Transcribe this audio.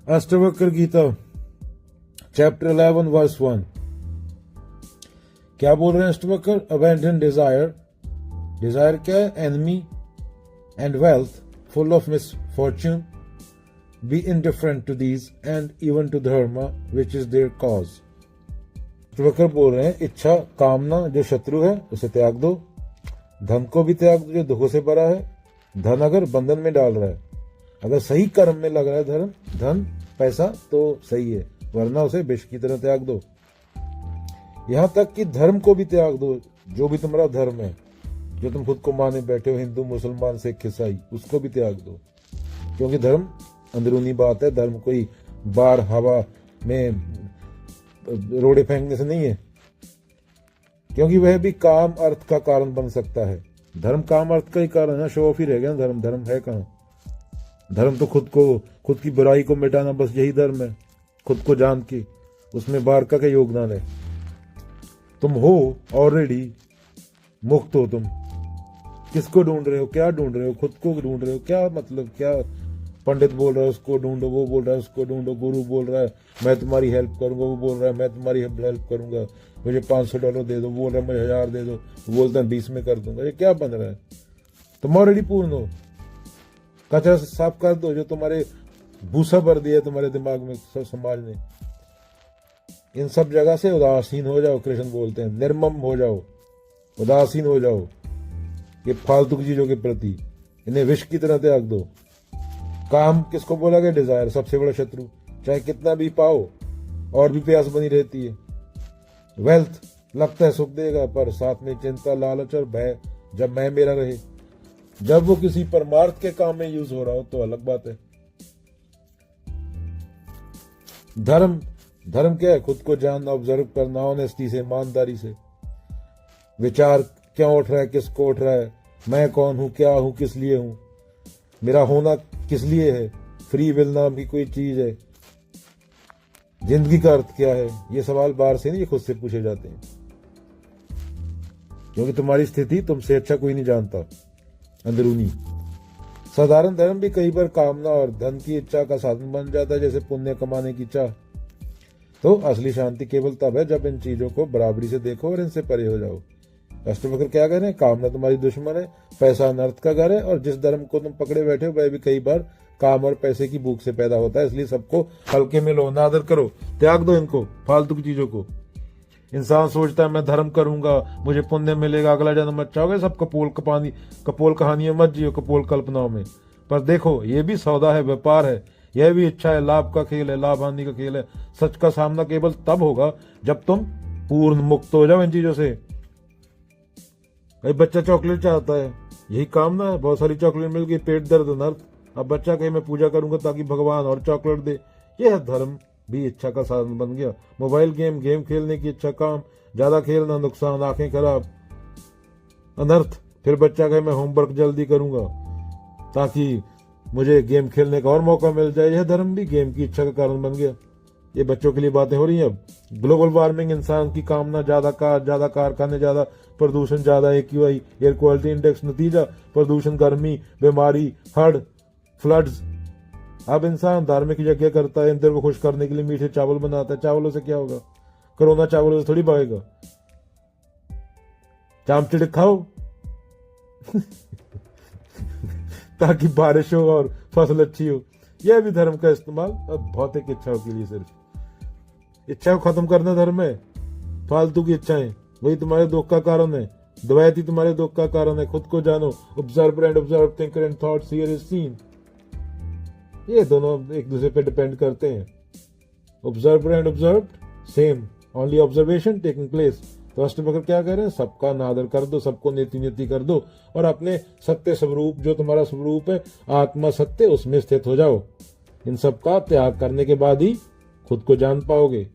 Ashtavakra Gita chapter 11 verse 1। क्या बोल रहे हैं अष्टवक्र? Abandon Dzire. डिजायर क्या है? Enemy and wealth full of misfortune. Be indifferent to these and even to dharma which is their cause. Ashtavakra बोल रहे हैं इच्छा कामना जो शत्रु है उसे त्याग दो, धन को भी त्याग दो जो दुखों से भरा है। धन अगर बंधन में डाल रहा है, अगर सही कर्म में लग रहा है धन पैसा तो सही है, वरना उसे विष की तरह त्याग दो। यहां तक कि धर्म को भी त्याग दो, जो भी तुम्हारा धर्म है, जो तुम खुद को माने बैठे हो, हिंदू मुसलमान सिख ईसाई, उसको भी त्याग दो। क्योंकि धर्म अंदरूनी बात है, धर्म कोई बाहर हवा में रोड़े फेंकने से नहीं है, क्योंकि वह भी काम अर्थ का कारण बन सकता है। धर्म काम अर्थ का ही कारण है, शो ऑफ ही रह गया। धर्म है कहाँ? धर्म तो खुद की बुराई को मिटाना, बस यही धर्म है। खुद को जान के उसमें बाहर का क्या योगदान है? तुम हो ऑलरेडी मुक्त हो। तुम किसको ढूंढ रहे हो? क्या ढूंढ रहे हो? खुद को ढूंढ रहे हो। क्या मतलब? क्या पंडित बोल रहा है उसको ढूंढो, वो बोल रहा है उसको ढूंढो, गुरु बोल रहा है मैं तुम्हारी हेल्प करूंगा, वो बोल रहा है मैं तुम्हारी हेल्प करूंगा, मुझे $500 दे दो, वो बोल रहा है मुझे 1000 दे दो, वो बोलता है 20 में कर दूंगा। ये क्या बन रहा है? तुम ऑलरेडी पूर्ण हो। कचरा साफ कर दो जो तुम्हारे भूसा भर दिया तुम्हारे दिमाग में समाज ने। इन सब जगह से उदासीन हो जाओ। कृष्ण बोलते हैं निर्मम हो जाओ, उदासीन हो जाओ ये फालतू की चीजों के प्रति। इन्हें विष की तरह त्याग दो। काम किसको बोला गया? डिजायर, सबसे बड़ा शत्रु। चाहे कितना भी पाओ और भी प्यास बनी रहती है। वेल्थ लगता है सुख देगा, पर साथ में चिंता, लालच और भय जब मैं मेरा रहे। जब वो किसी परमार्थ के काम में यूज हो रहा हो तो अलग बात है। धर्म क्या है? खुद को जानना, ऑब्जर्व करना, ऑनेस्टी से, ईमानदारी से। विचार क्यों उठ रहा है, किसको उठ रहा है, मैं कौन हूं, क्या हूं, किस लिए हूं, मेरा होना किस लिए है, फ्री विल नाम की कोई चीज है, जिंदगी का अर्थ क्या है? ये सवाल बाहर से नहीं, ये खुद से पूछे जाते हैं। क्योंकि तुम्हारी स्थिति तुमसे अच्छा कोई नहीं जानता अंदरूनी। साधारण धर्म भी कई बार कामना और धन की इच्छा का साधन बन जाता है, जैसे पुण्य कमाने की चाह। तो असली शांति केवल तब है जब इन चीजों को बराबरी से देखो और इनसे परे हो जाओ। अष्टवक्र क्या कह रहे हैं? कामना तुम्हारी दुश्मन है, पैसा अनर्थ का घर है, और जिस धर्म को तुम पकड़े बैठे हो वह भी कई बार काम और पैसे की भूख से पैदा होता है। इसलिए सबको हल्के में लो, नादर करो, त्याग दो इनको फालतू की चीजों को। इंसान सोचता है मैं धर्म करूंगा मुझे पुण्य मिलेगा, अगला जन्म अच्छा होगा। सब कपोल कहानियों मत जियो, कपोल कल्पनाओं में। पर देखो ये भी सौदा है, व्यापार है, यह भी इच्छा है, लाभ का खेल है, लाभ हानि का खेल है। सच का सामना केवल तब होगा जब तुम पूर्ण मुक्त हो जाओ इन चीजों से। कई बच्चा चॉकलेट चाहता है, यही कामना है, बहुत सारी चॉकलेट मिल गई, पेट दर्द अनर्थ। अब बच्चा कहे मैं पूजा करूंगा ताकि भगवान और चॉकलेट दे। यह धर्म भी इच्छा का साधन बन गया। मोबाइल गेम खेलने की इच्छा, काम ज्यादा खेलना नुकसान, आंखें खराब, अनर्थ। फिर बच्चा कहे मैं होमवर्क जल्दी करूंगा ताकि मुझे गेम खेलने का और मौका मिल जाए। यह धर्म भी गेम की इच्छा का कारण बन गया। ये बच्चों के लिए बातें हो रही हैं अब। ग्लोबल वार्मिंग, इंसान की कामना, ज्यादा कारखाने, ज्यादा प्रदूषण, ज्यादा AQI एयर क्वालिटी इंडेक्स, नतीजा प्रदूषण, गर्मी, बीमारी, हड़, फ्लड्स। अब इंसान धार्मिक यज्ञ करता है, इंद्र को खुश करने के लिए मीठे चावल बनाता है। चावलों से क्या होगा? कोरोना चावलों से थोड़ी भागेगा। चामचिड़ खाओ ताकि बारिश हो और फसल अच्छी हो। यह भी धर्म का इस्तेमाल अब भौतिक इच्छाओं के लिए। सिर्फ इच्छा को खत्म करना धर्म है। फालतू की इच्छाएं वही तुम्हारे दुख का कारण है। द्वैत ही तुम्हारे दुख का कारण है। खुद को जानो, observe and observe, thinker and thoughts, here is seen. ये दोनों एक दूसरे पे डिपेंड करते हैं। Observe and observe same, only observation taking place. तो अष्टवक्र क्या कह रहे हैं? सबका नादर कर दो, सबको नेति कर दो, और अपने सत्य स्वरूप, जो तुम्हारा स्वरूप है आत्मा सत्य, उसमें स्थित हो जाओ। इन सब का त्याग करने के बाद ही खुद को जान पाओगे।